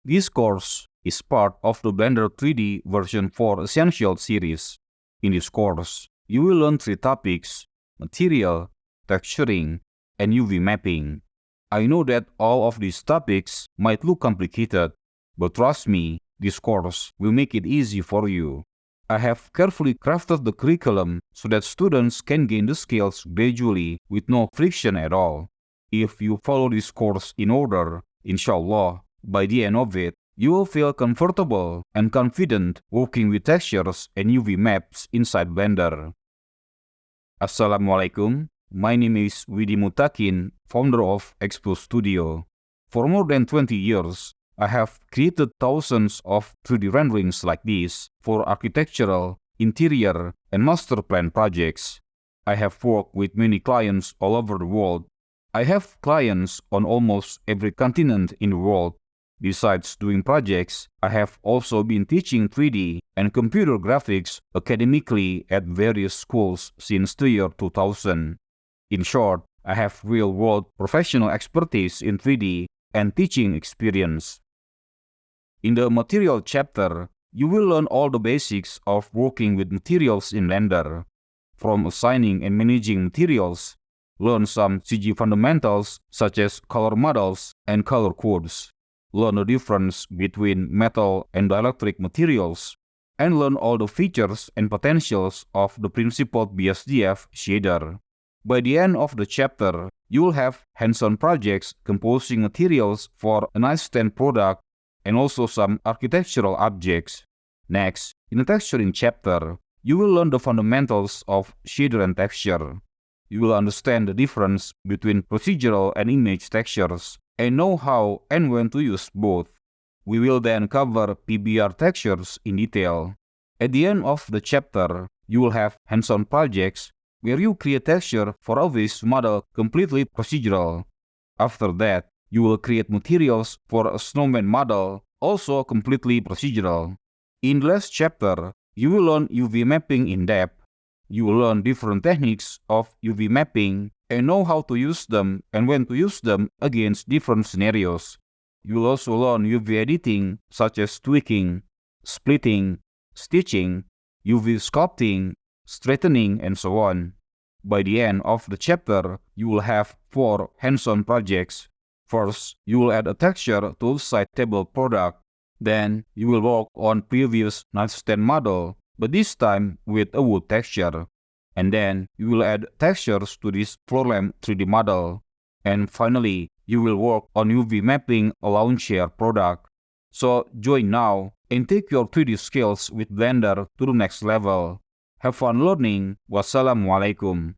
This course is part of the Blender 3D version 4 Essential series. In this course, you will learn 3 topics: material, texturing, and UV mapping. I know that all of these topics might look complicated, but trust me, this course will make it easy for you. I have carefully crafted the curriculum so that students can gain the skills gradually with no friction at all. If you follow this course in order, inshallah, by the end of it, you will feel comfortable and confident working with textures and UV maps inside Blender. Assalamualaikum, my name is Widi Mutakin, founder of Expo Studio. For more than 20 years, I have created thousands of 3D renderings like this for architectural, interior, and master plan projects. I have worked with many clients all over the world. I have clients on almost every continent in the world. Besides doing projects, I have also been teaching 3D and computer graphics academically at various schools since the year 2000. In short, I have real-world professional expertise in 3D and teaching experience. In the material chapter, you will learn all the basics of working with materials in Blender. From assigning and managing materials, learn some CG fundamentals such as color models and color codes. Learn the difference between metal and dielectric materials, and learn all the features and potentials of the principled BSDF shader. By the end of the chapter, you will have hands-on projects composing materials for a nice stand product and also some architectural objects. Next, in the texturing chapter, you will learn the fundamentals of shader and texture. You will understand the difference between procedural and image textures and know how and when to use both. We will then cover PBR textures in detail. At the end of the chapter, you will have hands-on projects where you create texture for a wish model completely procedural. After that, you will create materials for a snowman model, also completely procedural. In the last chapter, you will learn UV mapping in depth. You will learn different techniques of UV mapping and know how to use them and when to use them against different scenarios. You will also learn UV editing such as tweaking, splitting, stitching, UV sculpting, straightening, and so on. By the end of the chapter, you will have 4 hands-on projects. First, you will add a texture to a side table product. Then, you will work on previous nightstand model, but this time with a wood texture. And then, you will add textures to this floor lamp 3D model. And finally, you will work on UV mapping a lawn chair product. So, join now and take your 3D skills with Blender to the next level. Have fun learning. Wassalamualaikum.